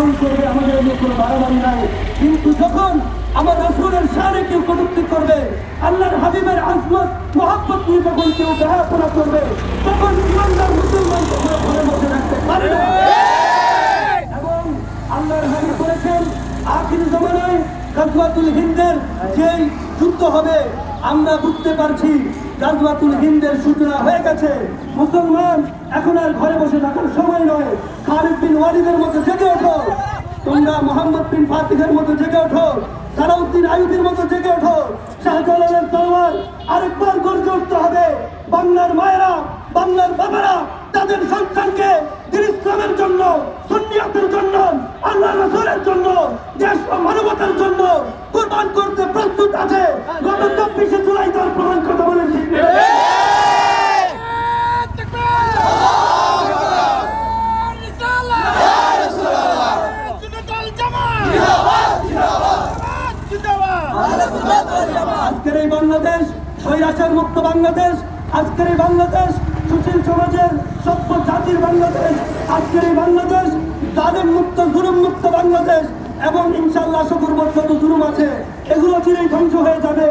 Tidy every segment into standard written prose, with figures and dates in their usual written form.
পালন করবে, আমাদের এমনি কোনো বাড়াবাড়ি নাই। কিন্তু যখন আমার রাসূলের শানে কেউ কটূক্তি করবে, আল্লাহর হাবিবের আজমত মহব্বত নিয়ে যখন কেউ বেহায়াপনা করবে, তখন ইমানদার মুসলমানকে পুরো ঘরে বসে রাখতে পারে না। এবং আল্লাহর হাবিব বলেছেন আখির জামানায় গাজওয়াতুল হিন্দের যেই যুদ্ধ হবে, আমরা বুঝতে পারছি গাজওয়াতুল হিন্দের সূচনা হয়ে গেছে। মুসলমান এখন আর ঘরে বসে থাকার সময় নয়। খালিদ বিন ওয়ালিদের মতো জেগে ওঠো, তোমরা মোহাম্মদ বিন ফাতিহের মতো জেগে ওঠো, সালাউদ্দিন আইয়ুবীর মতো জেগে ওঠো। শাহজালালের তলোয়ার আরেকবার গর্জে উঠতে হবে। বাংলার মায়েরা, বাংলার বাবারা তাদের সন্তানকে দিন ইসলামের জন্য, সুন্নিয়তের জন্য, আল্লাহ রাসূলের জন্য, দেশ ও মানবতার জন্য কুরবান করতে প্রস্তুত আছে। গত 24শে জুলাই তার প্রমাণ কথা বলেন ঠিক না? আজকের এই বাংলাদেশ স্বৈরাচার মুক্ত বাংলাদেশ, আজকের এই বাংলাদেশ সুশীল সমাজের সভ্য জাতির বাংলাদেশ, আজকের এই বাংলাদেশ জালেম মুক্ত, জুলুম মুক্ত বাংলাদেশ। এবং ইনশাআল্লাহ আশা করব যত জুলুম আছে এগুলো চিরেই ধ্বংস হয়ে যাবে।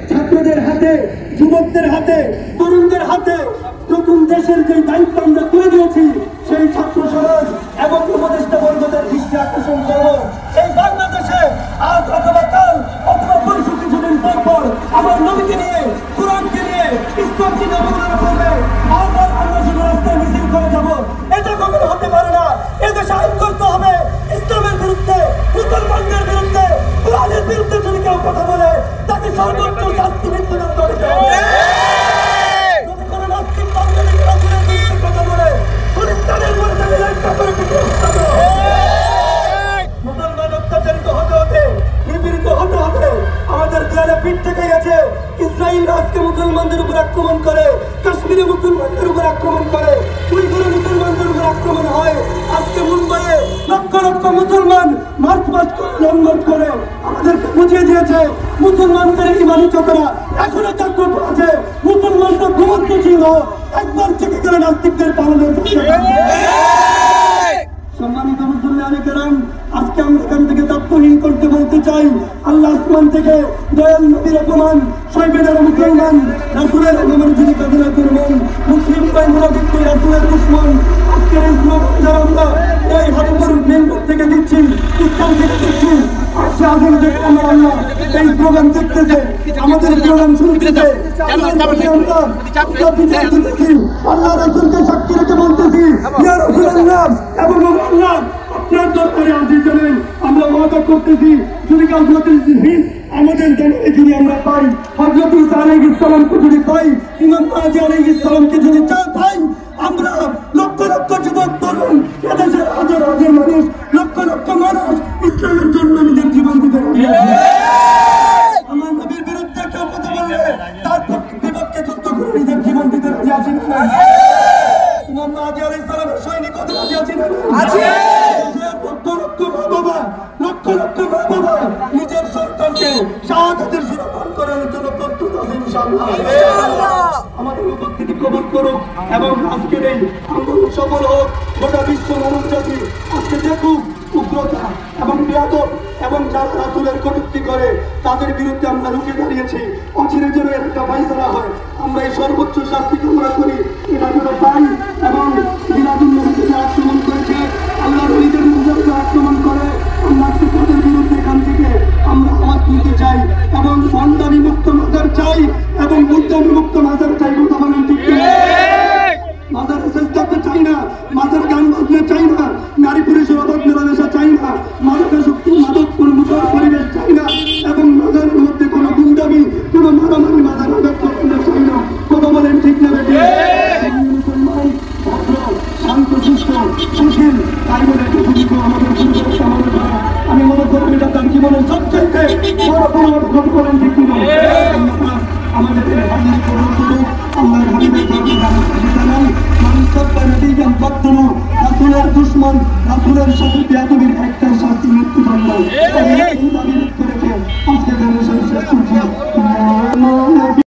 ছাত্রদের হাতে, যুবকদের হাতে, তরুণদের হাতে নতুন দেশের যে দায়িত্ব আমরা তুলে দিয়েছি, সেই ছাত্র সমাজ এবং উপদেষ্টা বর্গদের দৃষ্টি আকর্ষণ করব। এই বাংলাদেশে আজ অথবা কাল অথবা পরশু কিছুদিন পর আমার নবীকে নিয়ে, কোরআনকে নিয়ে, ইসলামকে নিয়ে অবমাননা করবে। বারবার আমরা শুধু রাস্তায় মিছিল করে যাব, এটা কখনো হতে পারে না। এদেশে আইন করতে হবে ইসলামের বিরুদ্ধে, মুসলমানদের বিরুদ্ধে, কোরআনের বিরুদ্ধে যদি কেউ কথা বলে তাকে সর্বোচ্চ শাস্তি মৃত্যুদণ্ড দিতে হবে। যদি কোনো নাস্তিক বাঙালি রাসূলের বিরুদ্ধে কথা বলে খলিস্তানের মধ্যে মিলাইটা করে দিতে হবে। মুসলমান অত্যাচারিত হতে হতে, নিপীড়িত হতে হতে আমাদের দেয়ালে পিঠ থেকে গেছে। ইসরায়েল আজকে মুসলমানদের উপর আক্রমণ করে, কাশ্মীরে মুসলমানদের উপর আক্রমণ করে, উইঘুরে মুসলমানদের উপর আক্রমণ হয়। আজকে মুম্বাইয়ে লক্ষ লক্ষ মুসলমান মার্চ পাস্ট করে, লং মার্চ করে আমাদেরকে বুঝিয়ে দিয়েছে মুসলমানদের ইমানি চোখরা এখনো জাগ্রত আছে। মুসলমানদের ঘুমন্ত সিংহ একবার থেকে গেলে নাস্তিকদের পালনের সম্মানিত মুসলমান কেরাম, আজকে আমরা এখান থেকে তাৎপর্যহীন করতে বলতে চাই, আল্লাহ আসমান থেকে দয়াল নবীর অপমান, শৈবেদের মুসলমান, রাসূলের অপমান যিনি কাজরা করবেন, মুসলিম ভাই মুনাফিক রাসূলের দুশমন। আজকের এই স্লোগান যারা আমরা এই হাতিপুর মেন রোড থেকে দিচ্ছি, ইসলাম থেকে দিচ্ছি, আশা আজম থেকে আমরা এই স্লোগান দেখতেছে, আমাদের স্লোগান শুনতেছে, আমরা বিচার দিতেছি, আল্লাহ রাসূলকে সাক্ষী রেখে বলতেছি, ইয়া রাসূলুল্লাহ এবং আল্লাহ আপনার দরবারে আজি জানেন আমরা ওয়াদা করতেছি, যদি গাজওয়াতুল হিন্দ আমাদের জানালে যদি আমরা পাই, হযরত ঈসা আলাইহিস সালামকে যদি পাই, ইমাম মাহদী আলাইহিস সালামকে যদি পাই, আমরা লক্ষ লক্ষ যুবক তরুণ, এদেশের হাজার হাজার মানুষ, লক্ষ লক্ষ মানুষ ইসলামের জন্য নিজের জীবন দিতে রাজি আছে। আমার নবীর বিরুদ্ধে কেউ কথা বললে তার বিপক্ষে যুদ্ধ করে নিজের জীবন দিতে রাজি আছে না? ইমাম মাহদী আলাইহিস সালামের সৈনিক হতে রাজি আছে না? আছে। লক্ষ লক্ষ মা বাবা, লক্ষ লক্ষ মা বাবা নিজের সন্তানকে শাহাদাতের শিরোপান করার জন্য প্রস্তুত আছে ইনশাআল্লাহ। আমাদের উপস্থিতি কবুল করুক এবং আজকের এই আন্দোলন সফল হোক। গোটা বিশ্ব মানব জাতি আজকে দেখুক উগ্রতা এবং বেয়াদব এবং যারা রাসূলের কটূক্তি করে তাদের বিরুদ্ধে আমরা রুখে দাঁড়িয়েছি। অচিরে যেন এর একটা ফায়সালা হয়, আমরা এই সর্বোচ্চ শাস্তি কামনা করি। এটা যেন পাই এবং মিলাদুন্নবীকে আক্রমণ করেছে, আল্লাহর ওলিদের মুজাহিদ আক্রমণ করে, আমরা তাদের বিরুদ্ধে এখান থেকে আমরা আওয়াজ তুলতে চাই এবং সন্তানি মুক্ত মাজার চাই এবং মুদ্রানি মুক্ত মাজার চাই। কথা বলেন ঠিক না? মাজারের চেষ্টাতে চাই না, মাজার গান বাজনা চাই না, নারী পুরুষের অবাধ মেলামেশা চাই না, মাদকাসক্তি মাদক পরিবেশ চাই না এবং মাজারের মধ্যে কোনো গুন্ডামি, কোনো মারামারি মাজারের ব্যবসা চাই না। কথা বলেন ঠিক না? মুসলমান ভদ্র, শান্ত, সুস্থ, সুশীল, তাই বলে আমাদের আমি মনে করব এটা তার জীবনের সবচাইতে বড় কোনো ঘটনা। করেন ঠিক না? আমাদের আল্লাহর হাবিবের জানাই মানুষ রাসূলের দুশমন, রাসূলের সাথে বেয়াদবির একটা শাস্তি মৃত্যুদণ্ড।